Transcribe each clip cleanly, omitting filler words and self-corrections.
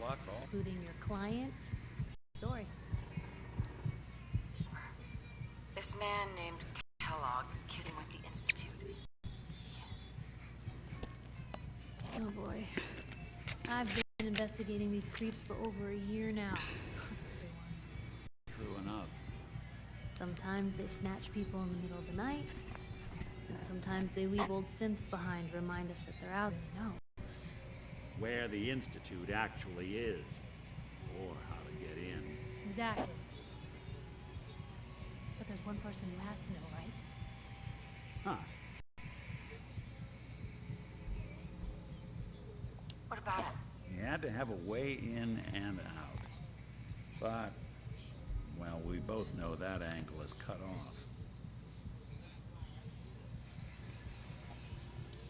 luck, all. Including your client. Story. This man named Kellogg, kidding with the Institute. Oh boy. I've been investigating these creeps for over a year now. True enough. Sometimes they snatch people in the middle of the night, and sometimes they leave old synths behind to remind us that they're out there. Who knows? Where the Institute actually is, or how to get in. Exactly. But there's one person who has to know, right? Huh. What about him? He had to have a way in and out. But, well, we both know that angle is cut off.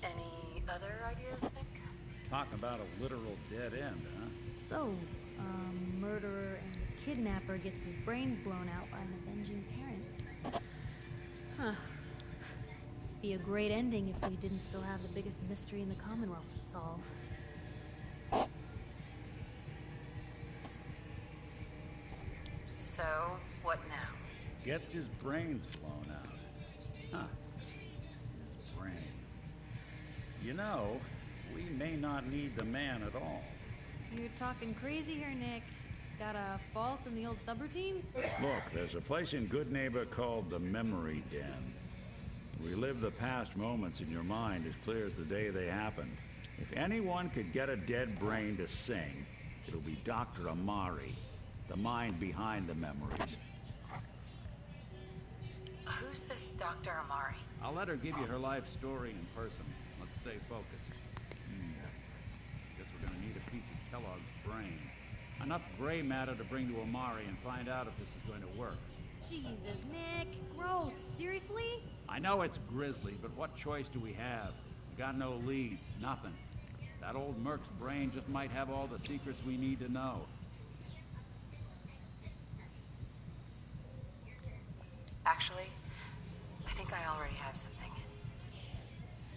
Any other ideas, Nick? Talk about a literal dead end, huh? So, murderer and kidnapper gets his brains blown out by an avenging parent. Huh. Be a great ending if we didn't still have the biggest mystery in the Commonwealth to solve. So, what now? Gets his brains blown out. Huh. His brains. You know, we may not need the man at all. You're talking crazy here, Nick. Got a fault in the old subroutines? Look, there's a place in Good Neighbor called the Memory Den. Relive the past moments in your mind as clear as the day they happened. If anyone could get a dead brain to sing, it'll be Dr. Amari, the mind behind the memories. Who's this Dr. Amari? I'll let her give you her life story in person. Let's stay focused. Guess we're gonna need a piece of Kellogg's brain. Enough gray matter to bring to Amari and find out if this is going to work. Jesus, Nick. Gross. Seriously? I know it's grisly, but what choice do we have? We got no leads, nothing. That old merc's brain just might have all the secrets we need to know. Actually, I think I already have something.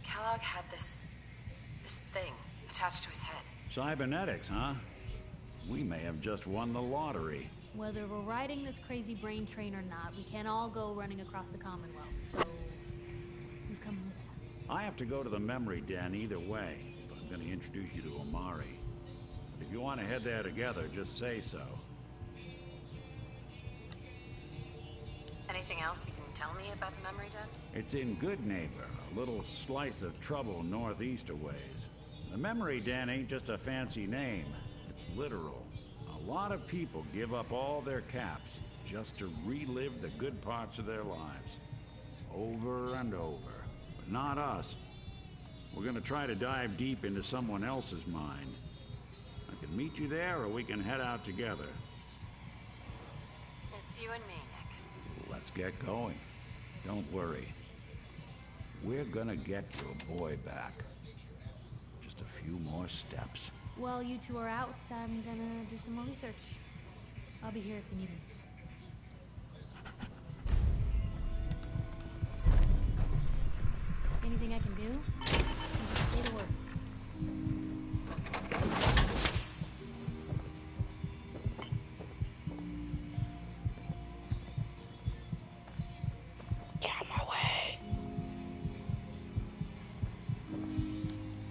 Kellogg had this thing attached to his head. Cybernetics, huh? We may have just won the lottery. Whether we're riding this crazy brain train or not, we can't all go running across the Commonwealth, so who's coming with us? I have to go to the Memory Den either way, if I'm going to introduce you to Amari. But if you want to head there together, just say so. Anything else you can tell me about the Memory Den? It's in Good Neighbor, a little slice of trouble northeast a ways. The Memory Den ain't just a fancy name, it's literal. A lot of people give up all their caps just to relive the good parts of their lives. Over and over. But not us. We're gonna try to dive deep into someone else's mind. I can meet you there, or we can head out together. It's you and me, Nick. Let's get going. Don't worry. We're gonna get your boy back. Just a few more steps. While you two are out, I'm gonna do some more research. I'll be here if you need me. Anything I can do? You just say the word. Get out of my way.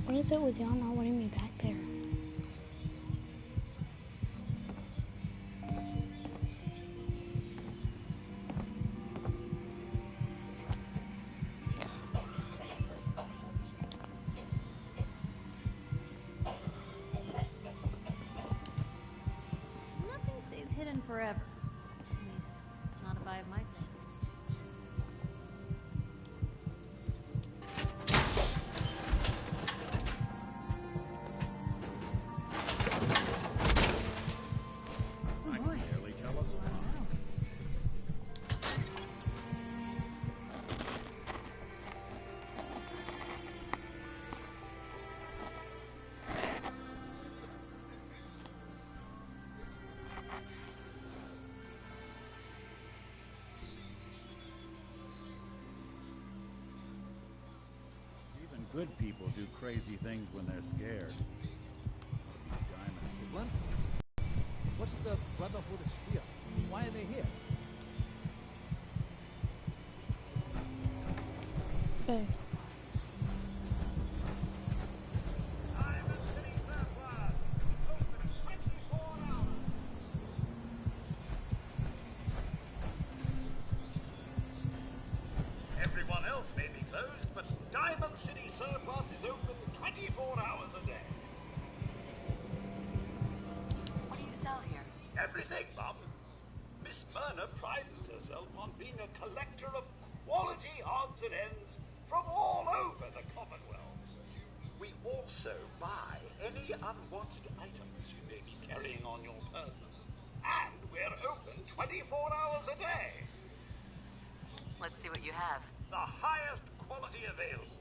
What is it with y'all not wanting me back there? Nothing stays hidden forever. At least, not if I have my say. I can barely tell us apart. Even good people do crazy things when they're scared. Diamond City. What's the Brotherhood of Steel? Why are they here? Diamond City Surplus. Open 24 hours. Everyone else may be closed, but Diamond City Surplus is open 24 hours a day. What do you sell here? Everything, Mum. Miss Myrna prizes herself on being a collector of quality odds and ends from all over the Commonwealth. We also buy any unwanted items you may be carrying on your person. And we're open 24 hours a day. Let's see what you have. The highest quality available.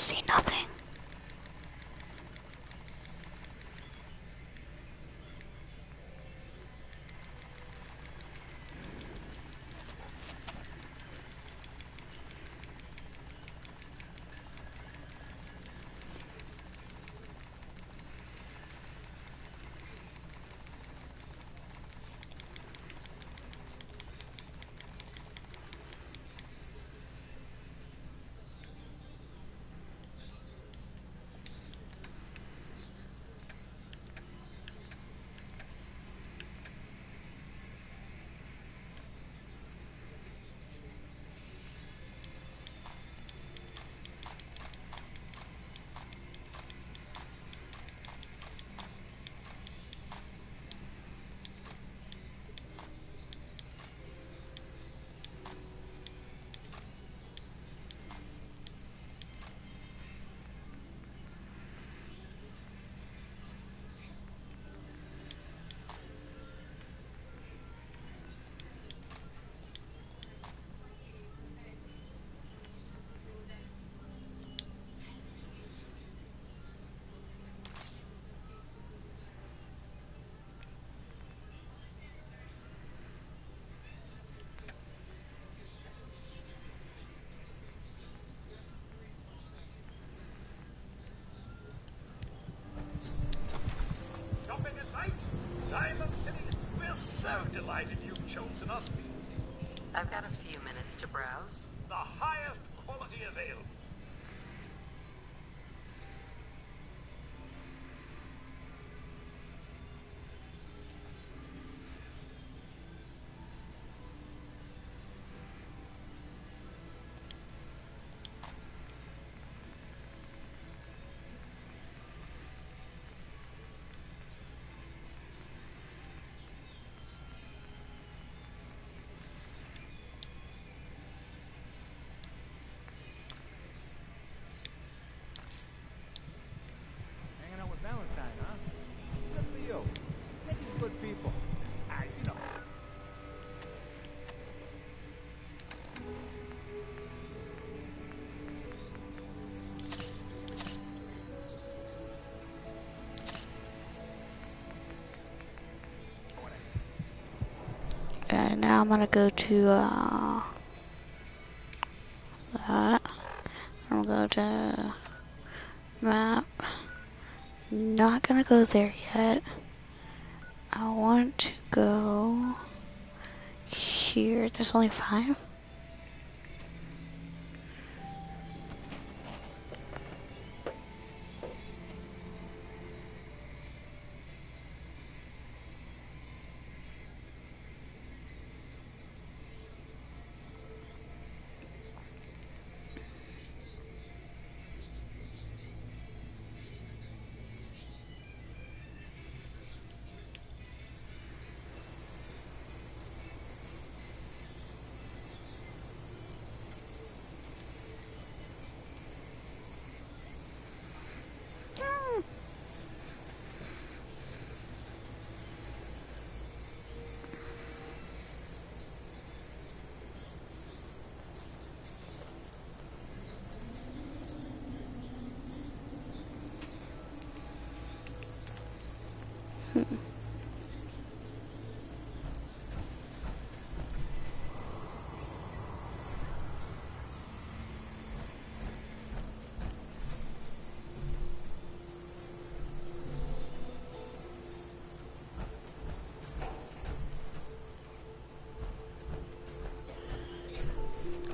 see nothing. Delighted you've chosen us. I've got a few minutes to browse. The highest quality available. Hanging out with Valentine, huh? Good for you. Nikki's good people. You know. And now I'm gonna go to that. I'm gonna go to map. Not gonna go there yet. I want to go here. There's only 5.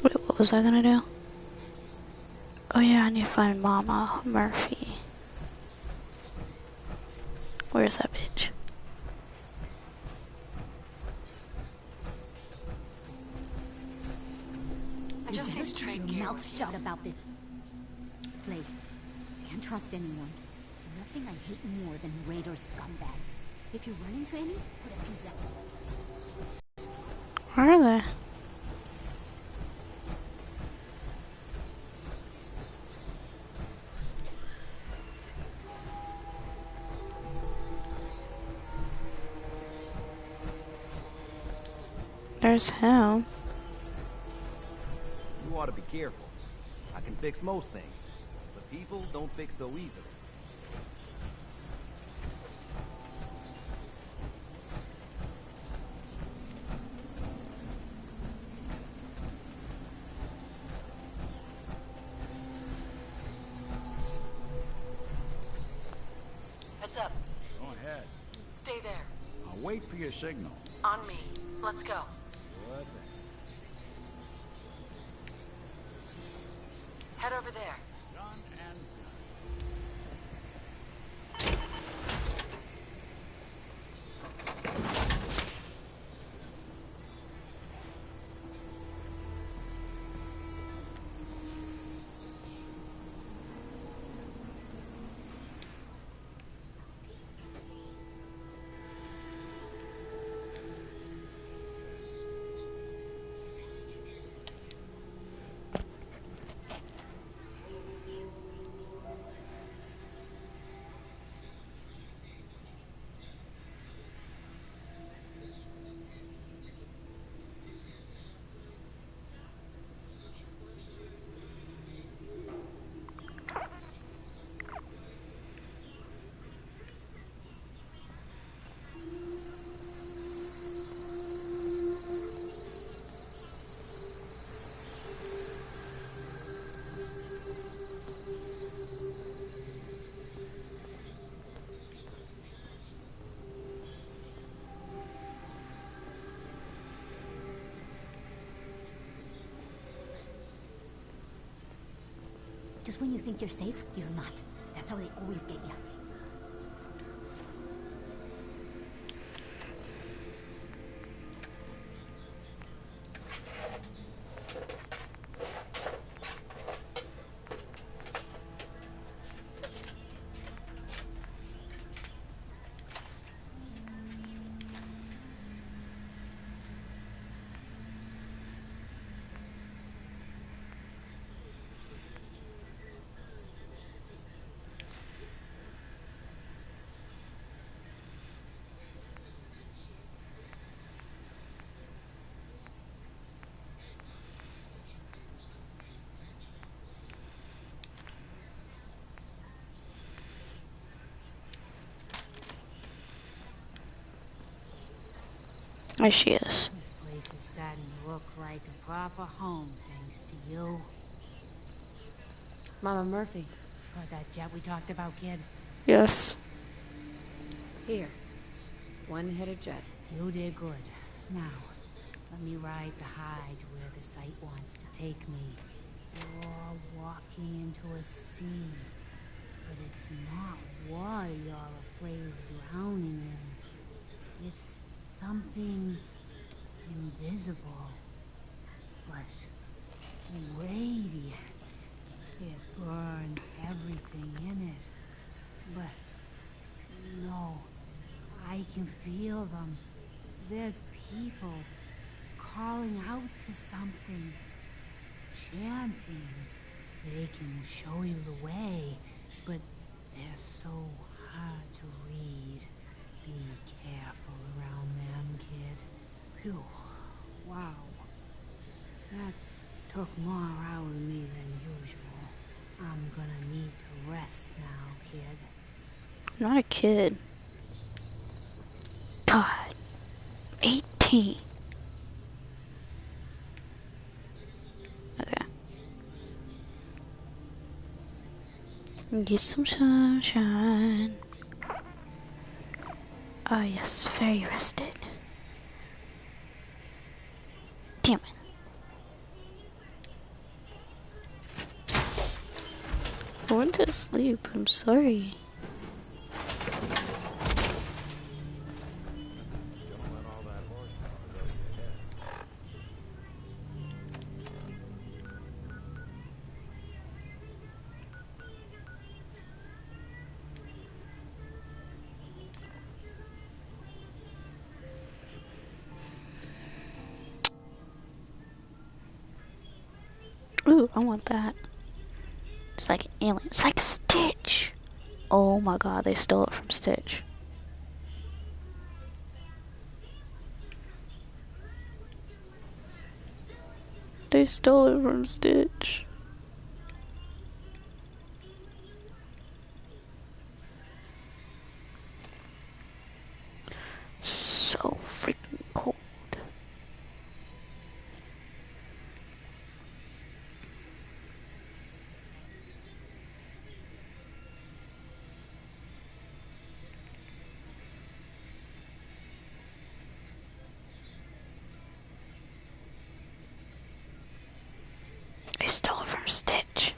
Wait, what was I gonna do? Oh yeah, I need to find Mama Murphy. Where's that bitch? I just need to trade gear. Mouth shut about this place. I can't trust anyone. Nothing I hate more than raider scumbags. If you run into any, put a few down. Where are they? There's him. You ought to be careful. I can fix most things, but People don't fix so easily. Heads up. Go ahead. Stay there. I'll wait for your signal. On me. Let's go. What? Head over there. Done and Just when you think you're safe, you're not. That's how they always get you. There she is. This place is starting to look like a proper home, thanks to you. Mama Murphy. Got that jet we talked about, kid? Yes. Here. One-headed jet. You did good. Now, let me ride the high to where the site wants to take me. You're walking into a sea, but it's not water you're afraid of drowning in. It's something invisible, but radiant. It burns everything in it. But no, I can feel them. There's people calling out to something, chanting. They can show you the way, but they're so hard to read. Be careful around them, kid. Phew. Wow. That took more out of me than usual. I'm gonna need to rest now, kid. Not a kid. God. 18. Okay. Get some sunshine. Ah, yes, very rested. Damn it. I went to sleep, I'm sorry. Ooh, I want that. It's like an alien. It's like Stitch. Oh my god, they stole it from Stitch. They stole it from Stitch. stole it from Stitch.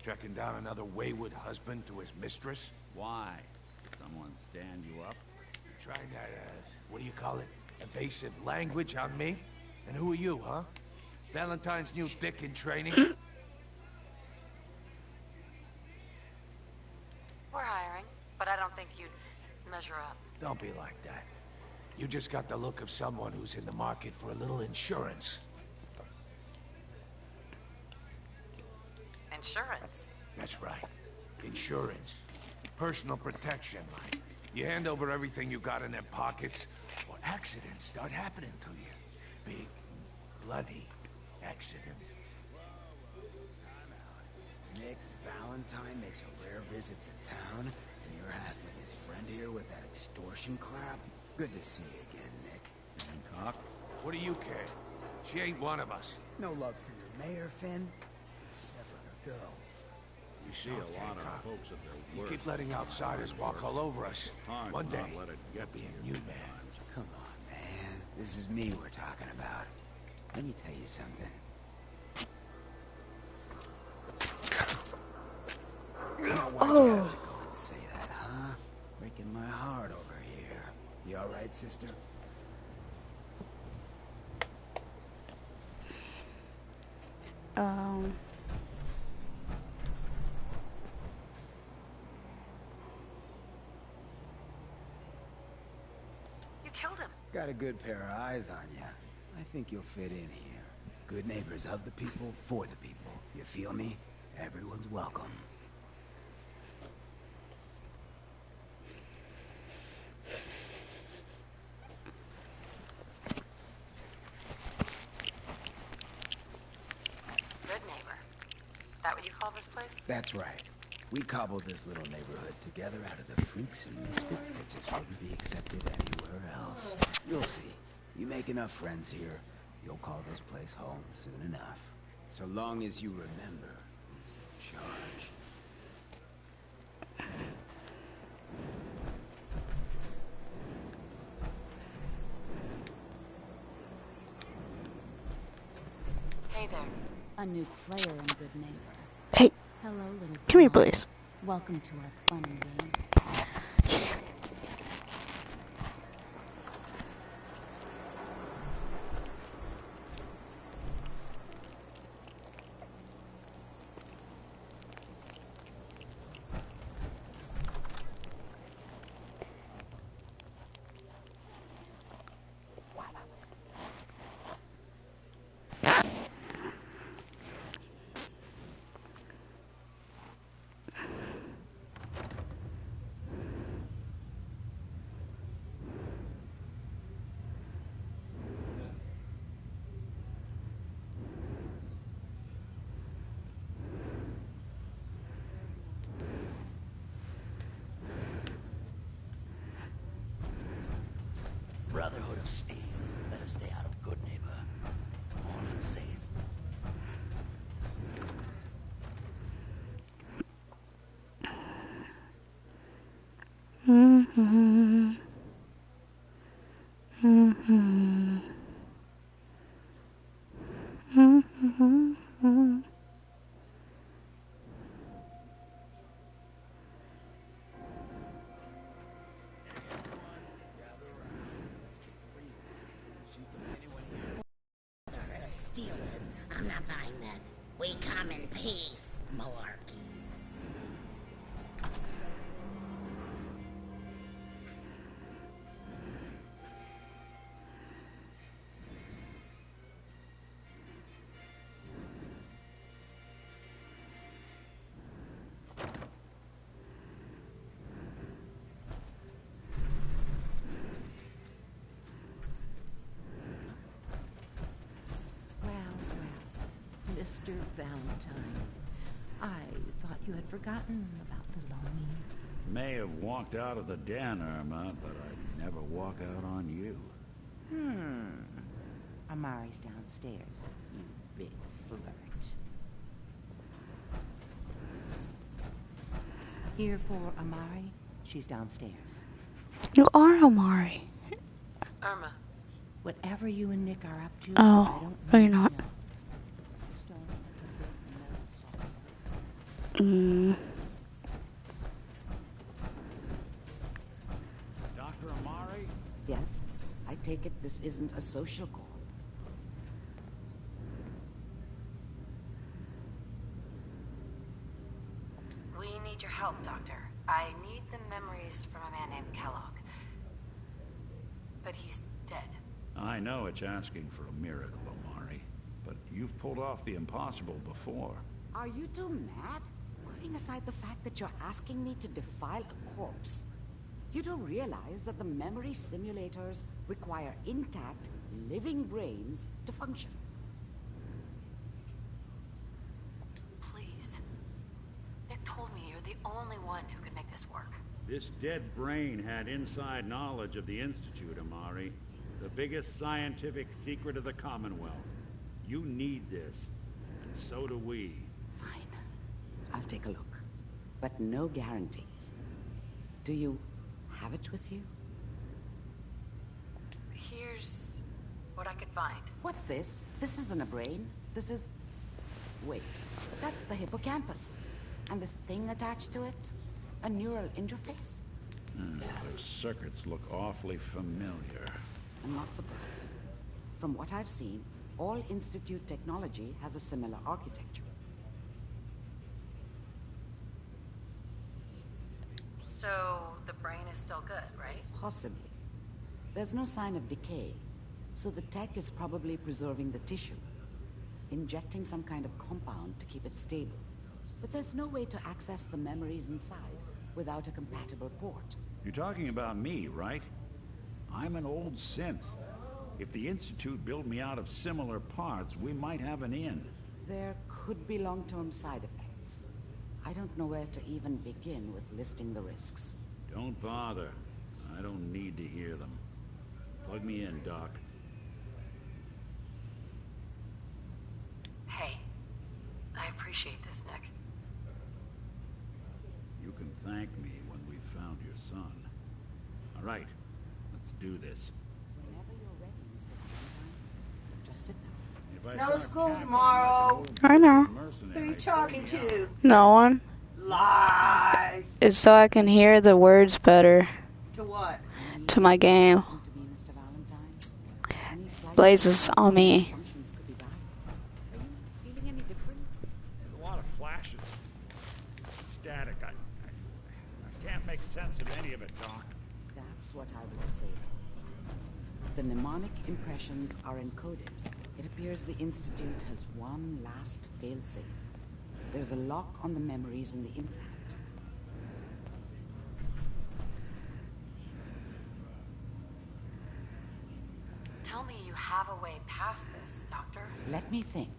Tracking down another wayward husband to his mistress? Why? Someone stand you up? Trying that, what do you call it? Evasive language on me? And who are you, huh? Valentine's new dick in training? We're hiring, but I don't think you'd measure up. Don't be like that. You just got the look of someone who's in the market for a little insurance. Insurance? That's right. Insurance. Personal protection, like. You hand over everything you got in them pockets, or accidents start happening to you. Big, bloody accidents. Nick Valentine makes a rare visit to town, and you're hassling his friend here with that extortion crap? Good to see you again, Nick. Hancock? What do you care? She ain't one of us. No love for your mayor, Finn? Just let her go. You see a lot of folks at their You worst. keep letting outsiders walk all over us. Hard One to day, not let it you'll get be to a you new man. Come on, man. This is me we're talking about. Let me tell you something. Now, why'd you have to go and say that, huh? Breaking my heart over here. You alright, sister? You killed him. Got a good pair of eyes on you. I think you'll fit in here. Good neighbors of the people, for the people. You feel me? Everyone's welcome. Good neighbor. That what you call this place? That's right. We cobbled this little neighborhood together out of the freaks and misfits that just wouldn't be accepted anywhere else. You'll see. You make enough friends here, you'll call this place home soon enough. So long as you remember who's in charge. Hey there. A new player and good neighbor. Hey, Hello, little come here, pal. please. Welcome to our fun and games. Brotherhood of Steel. Better stay out of Good Neighbor. All I'm saying. Brotherhood of Steel is. I'm not buying that. We come in peace, malarkey. Well, Mr. Valentine, I thought you had forgotten about the longing. May have walked out of the den, Irma, but I'd never walk out on you. Amari's downstairs, you big flirt. Here for Amari, she's downstairs. You are Omari. Irma. Whatever you and Nick are up to, Oh, I don't no, you're really not. know. Just don't let the big metal Dr. Amari? Yes, I take it this isn't a social call. We need your help, Doctor. I need the memories from a man named Kellogg. But he's dead. I know it's asking for a miracle, Amari, but you've pulled off the impossible before. Are you two mad? Putting aside the fact that you're asking me to defile a corpse, you do realize that the memory simulators require intact, living brains to function. Please. Nick told me you're the only one who can make this work. This dead brain had inside knowledge of the Institute, Amari. The biggest scientific secret of the Commonwealth. You need this, and so do we. Fine. I'll take a look. But no guarantees. Do you have it with you? Here's what I could find. What's this? This isn't a brain. This is... Wait. That's the hippocampus. And this thing attached to it? A neural interface? Those circuits look awfully familiar. I'm not surprised. From what I've seen, all Institute technology has a similar architecture. So, the brain is still good, right? Possibly. There's no sign of decay, so the tech is probably preserving the tissue, injecting some kind of compound to keep it stable. But there's no way to access the memories inside without a compatible port. You're talking about me, right? I'm an old synth. If the Institute built me out of similar parts, we might have an in. There could be long-term side effects. I don't know where to even begin with listing the risks. Don't bother. I don't need to hear them. Plug me in, Doc. Hey, I appreciate this, Nick. You can thank me when we've found your son. All right, let's do this. Whenever you're ready, Mr. Valentine, just sit down. If I No start school cackling tomorrow. I know. Who are you talking to? No one. Lie. It's so I can hear the words better To what? to my game. To be Mr. Valentine. Any slight Blazes on me. functions could be bad. Are you feeling any different? There's a lot of flashes. Static. I can't make sense of any of it, Doc. That's what I was afraid of. The mnemonic impressions are encoded. It appears the Institute has one last failsafe. There's a lock on the memories in the implant. Tell me you have a way past this, Doctor. Let me think.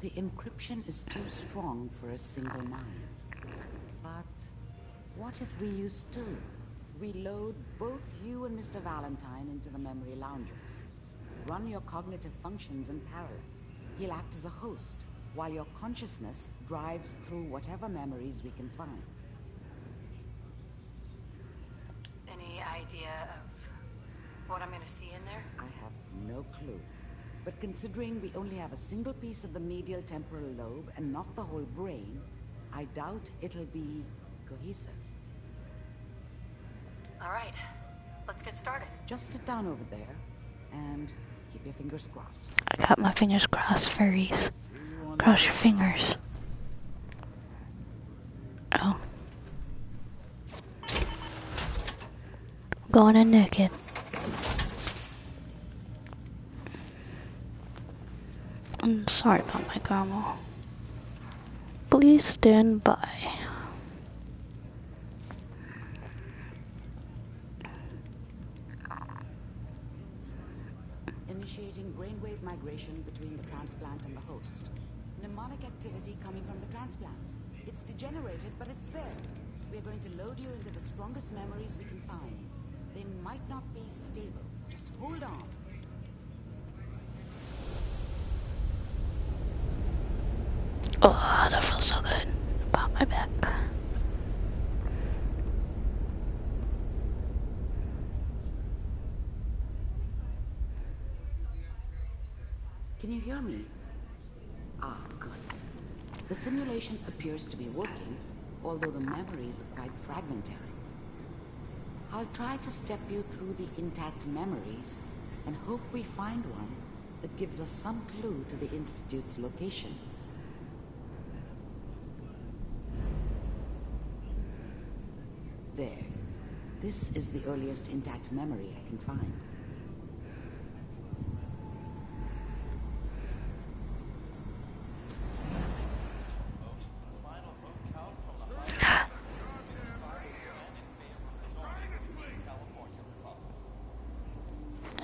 The encryption is too strong for a single mind. But what if we use two? We load both you and Mr. Valentine into the memory loungers. Run your cognitive functions in parallel. He'll act as a host, while your consciousness drives through whatever memories we can find. Any idea of what I'm gonna see in there? I have no clue. But considering we only have a single piece of the medial temporal lobe and not the whole brain, I doubt it'll be cohesive. All right, let's get started. Just sit down over there and keep your fingers crossed. I got my fingers crossed, furries. Cross your fingers. Oh. I'm going in naked. I'm sorry about my grandma. Please stand by. Initiating brainwave migration between the transplant and the host. Mnemonic activity coming from the transplant. It's degenerated, but it's there. We're going to load you into the strongest memories we can find. They might not be stable. Just hold on. Oh, that feels so good. About my back. Can you hear me? Ah, good. The simulation appears to be working, although the memories are quite fragmentary. I'll try to step you through the intact memories and hope we find one that gives us some clue to the Institute's location. There. This is the earliest intact memory I can find.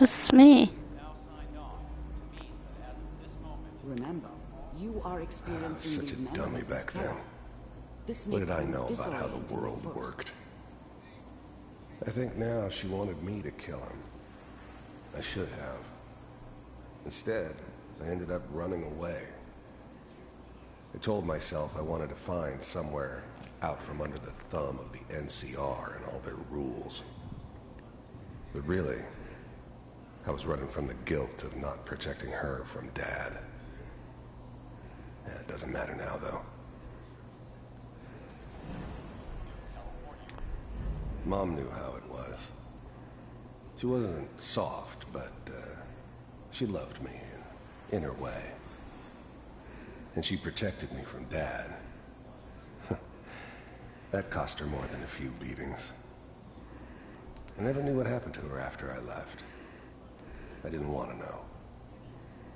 This is me. Remember, you are experiencing Such these a dummy memories as back then. Kellogg. This What may did I prove know about how the disorienting world at first. worked? I think now she wanted me to kill him. I should have. Instead, I ended up running away. I told myself I wanted to find somewhere out from under the thumb of the NCR and all their rules. But really, I was running from the guilt of not protecting her from Dad. Yeah, it doesn't matter now, though. Mom knew how it was. She wasn't soft, but she loved me in her way. And she protected me from Dad. That cost her more than a few beatings. I never knew what happened to her after I left. I didn't want to know.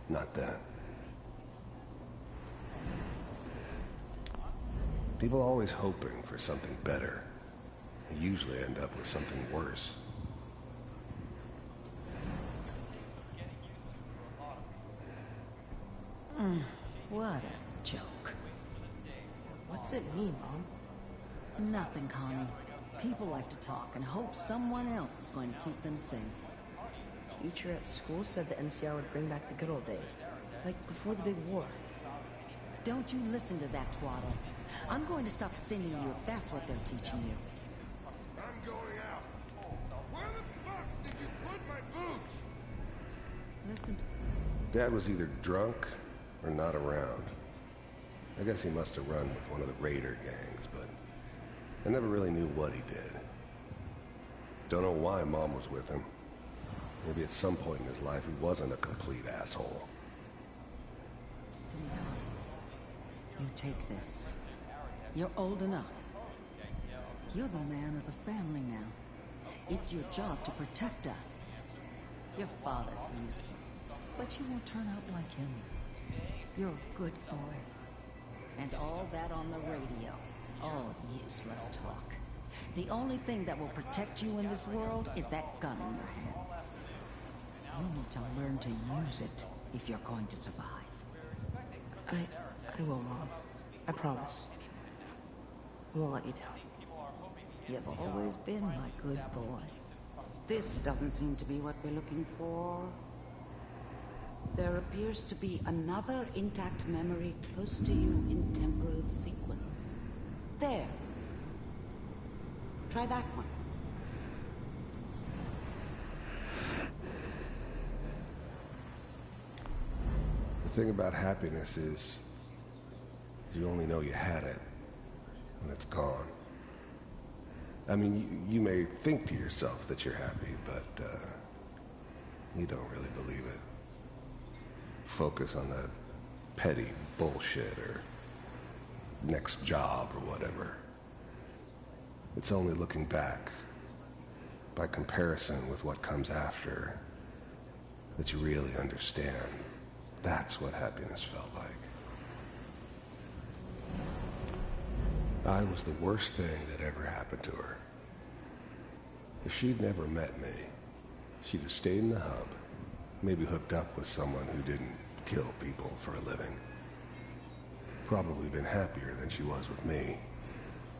Not then. People are always hoping for something better. They usually end up with something worse. What a joke. What's it mean, Mom? Nothing, Connie. People like to talk and hope someone else is going to keep them safe. Teacher at school said the NCR would bring back the good old days. Like before the big war. Don't you listen to that twaddle. I'm going to stop singing you if that's what they're teaching you. I'm going out. Where the fuck did you put my boots? Listen to... Dad was either drunk or not around. I guess he must have run with one of the raider gangs, but I never really knew what he did. Don't know why Mom was with him. Maybe at some point in his life he wasn't a complete asshole. You take this. You're old enough. You're the man of the family now. It's your job to protect us. Your father's useless, but you won't turn out like him. You're a good boy. And all that on the radio. All useless talk. The only thing that will protect you in this world is that gun in your hands. You need to learn to use it if you're going to survive. I will, Mom. I promise. I won't let you down. You've always been my good boy. This doesn't seem to be what we're looking for. There appears to be another intact memory close to you in temporal sequence. There. Try that one. The thing about happiness is you only know you had it when it's gone. I mean, you may think to yourself that you're happy, but you don't really believe it. Focus on that petty bullshit or next job or whatever. It's only looking back, by comparison with what comes after, that you really understand. That's what happiness felt like. I was the worst thing that ever happened to her. If she'd never met me, she'd have stayed in the hub, maybe hooked up with someone who didn't kill people for a living. Probably been happier than she was with me.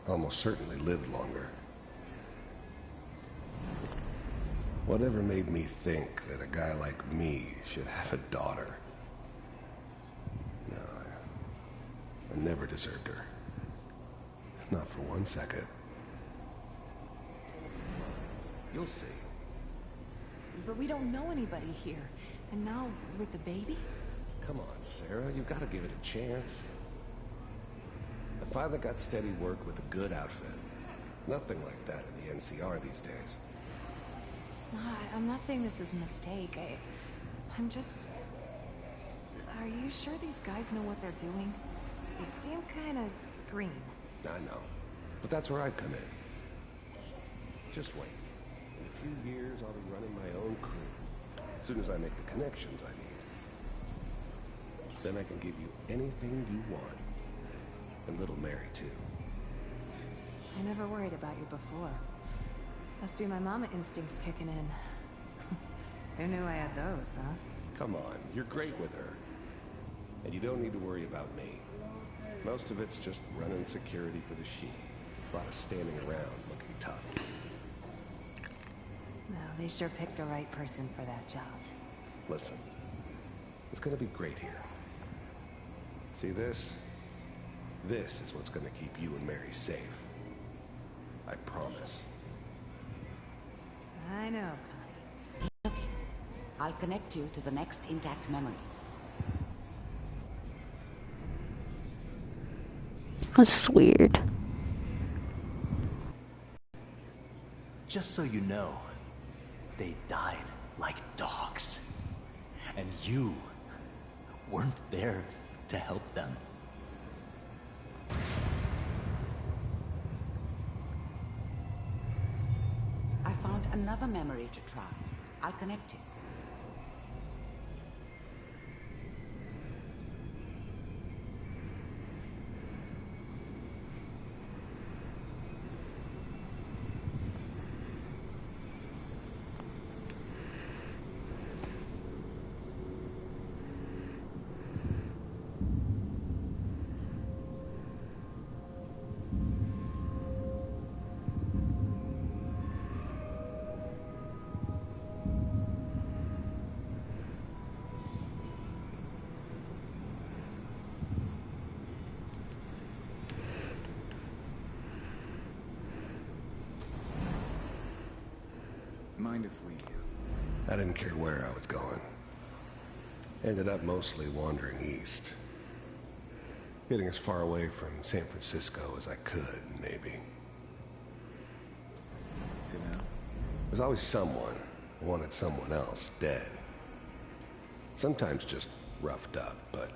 Almost certainly lived longer. Whatever made me think that a guy like me should have a daughter? No, I never deserved her. Not for 1 second. You'll see. But we don't know anybody here. And now, with the baby? Come on, Sarah. You've got to give it a chance. finally got steady work with a good outfit. Nothing like that in the NCR these days. No, I'm not saying this was a mistake. I'm just... Are you sure these guys know what they're doing? They seem kind of green. I know. But that's where I come in. Just wait. In a few years, I'll be running my own crew. As soon as I make the connections I need. Then I can give you anything you want. And little Mary, too. I never worried about you before. Must be my mama instincts kicking in. Who knew I had those, huh? Come on, you're great with her. And you don't need to worry about me. Most of it's just running security for the she. A lot of standing around looking tough. No, they sure picked the right person for that job. Listen, it's gonna be great here. See this? This is what's gonna keep you and Mary safe. I promise. I know, Connie. Okay. I'll connect you to the next intact memory. That's weird. Just so you know, they died like dogs. And you weren't there to help them. I found another memory to try. I'll connect you. Mind if we... I didn't care where I was going. Ended up mostly wandering east. Getting as far away from San Francisco as I could, maybe. Sit down. There's always someone who wanted someone else dead. Sometimes just roughed up, but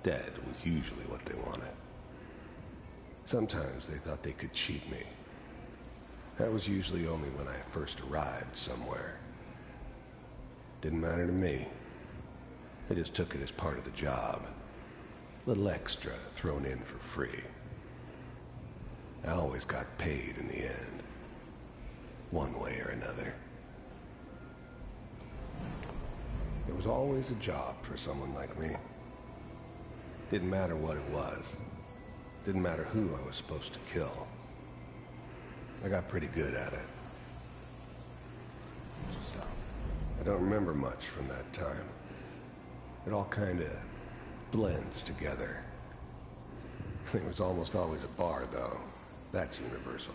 dead was usually what they wanted. Sometimes they thought they could cheat me. That was usually only when I first arrived somewhere. Didn't matter to me. I just took it as part of the job. Little extra thrown in for free. I always got paid in the end. One way or another. There was always a job for someone like me. Didn't matter what it was. Didn't matter who I was supposed to kill. I got pretty good at it. I don't remember much from that time. It all kind of blends together. It was almost always a bar, though. That's universal.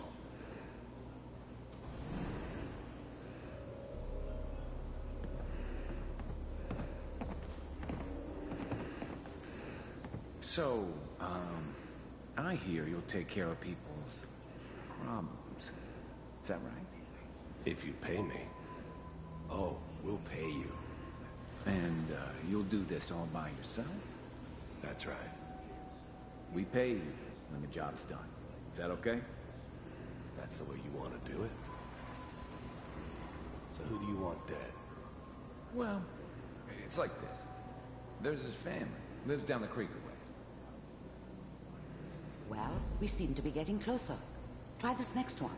So, I hear you'll take care of people's problems. Is that right? If you pay me. Oh, we'll pay you. And, you'll do this all by yourself? That's right. We pay you when the job's done. Is that okay? That's the way you want to do it? So who do you want dead? Well, it's like this. There's his family. Lives down the creek a ways. Well, we seem to be getting closer. Try this next one.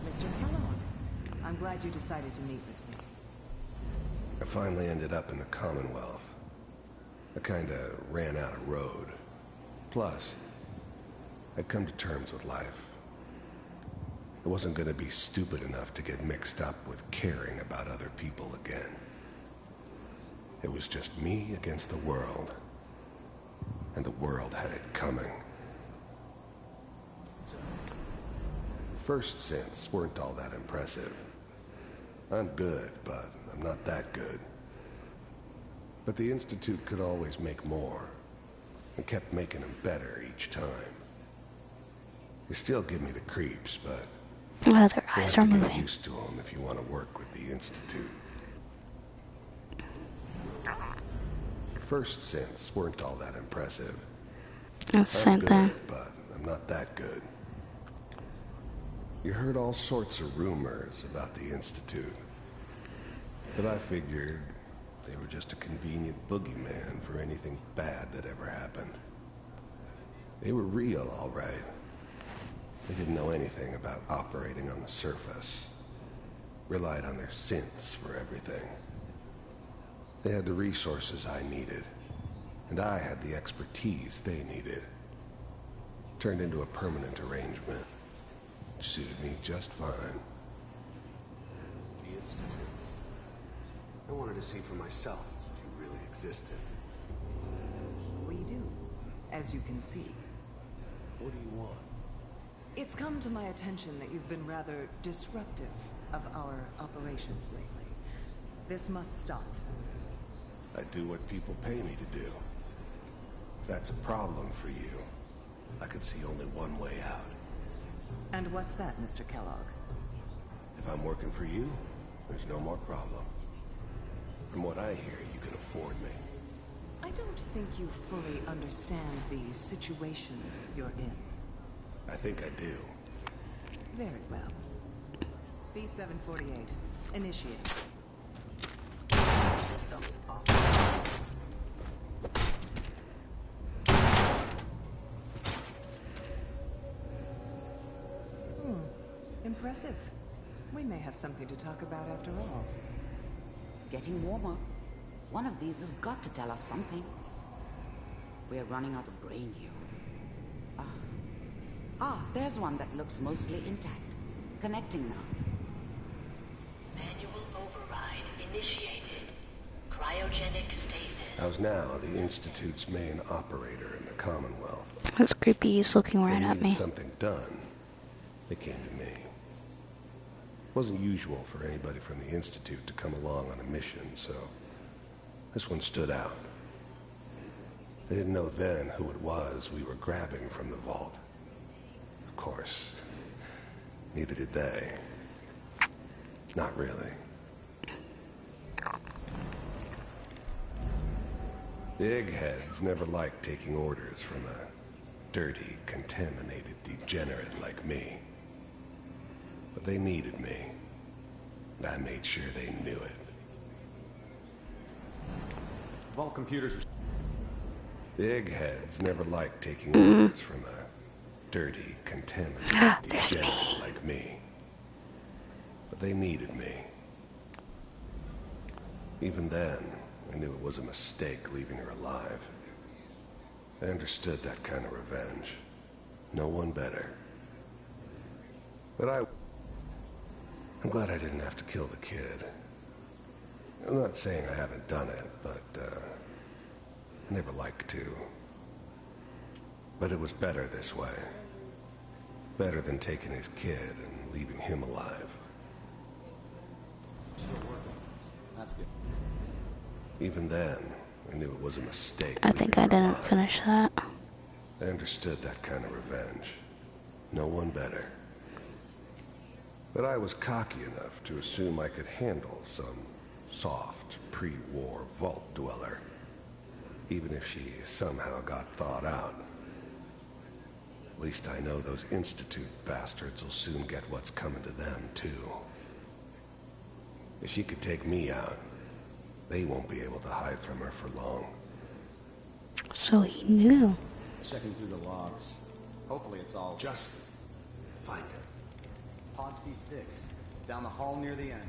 Mr. Kellogg, I'm glad you decided to meet with me. I finally ended up in the Commonwealth. I kinda ran out of road. Plus, I'd come to terms with life. I wasn't gonna be stupid enough to get mixed up with caring about other people again. It was just me against the world. And the world had it coming. first synths weren't all that impressive. I'm good, but I'm not that good. But the Institute could always make more, and kept making them better each time. They still give me the creeps, but oh, their eyes are you have to moving. get used to them if you want to work with the Institute. First synths weren't all that impressive. That's the same I'm good, thing. but I'm not that good. You heard all sorts of rumors about the Institute, but I figured they were just a convenient boogeyman for anything bad that ever happened. They were real, all right. They didn't know anything about operating on the surface. Relied on their synths for everything. They had the resources I needed, and I had the expertise they needed. Turned into a permanent arrangement, which suited me just fine. The Institute. I wanted to see for myself if you really existed. We do, as you can see. What do you want? It's come to my attention that you've been rather disruptive of our operations lately. This must stop. I do what people pay me to do. If that's a problem for you, I could see only one way out. And what's that, Mr. Kellogg? If I'm working for you, there's no more problem. From what I hear, you can afford me. I don't think you fully understand the situation you're in. I think I do. Very well. B748, initiate. Systems off. Impressive. We may have something to talk about after all. Getting warmer. One of these has got to tell us something. We're running out of brain here. There's one that looks mostly intact. Connecting now. Manual override initiated. Cryogenic stasis. How's now the Institute's main operator in the Commonwealth? That's creepy. He's looking right If they at needed me. something done, they came to me. Wasn't usual for anybody from the Institute to come along on a mission, so this one stood out. They didn't know then who it was we were grabbing from the vault. Of course, neither did they. Not really. The eggheads never liked taking orders from a dirty, contaminated degenerate like me. But they needed me, and I made sure they knew it. Vault computers. The eggheads never liked taking orders from a dirty, contaminated degenerate like me. But they needed me. Even then, I knew it was a mistake leaving her alive. I understood that kind of revenge. No one better. But I'm glad I didn't have to kill the kid. I'm not saying I haven't done it, but, I never liked to. But it was better this way. Better than taking his kid and leaving him alive. Still working. That's good. Even then, I knew it was a mistake. I think I didn't finish that. I understood that kind of revenge. No one better. But I was cocky enough to assume I could handle some soft, pre-war vault dweller, even if she somehow got thawed out. At least I know those Institute bastards will soon get what's coming to them, too. If she could take me out, they won't be able to hide from her for long. So he knew. Checking through the logs. Hopefully it's all... Just find her. Pod C6. Down the hall near the end.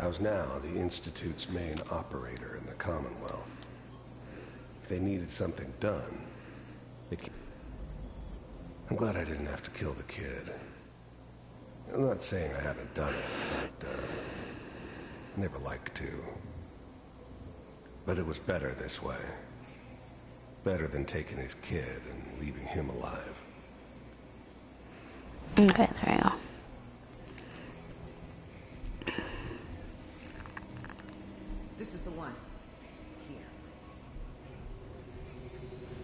I was now the Institute's main operator in the Commonwealth. If they needed something done, I'm glad I didn't have to kill the kid. I'm not saying I haven't done it, but I never liked to. But it was better this way. Better than taking his kid and leaving him alive. Okay, there you go. This is the one. Here.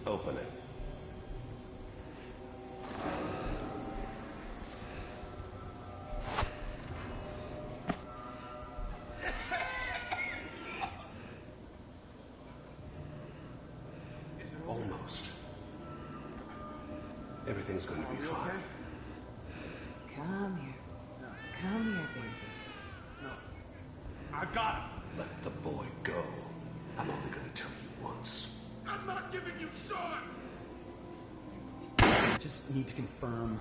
Open it. Almost. Everything's going to be fine. Come here. Come here, baby. I got him. Let the boy go. I'm only going to tell you once. I'm not giving you Sean. I just need to confirm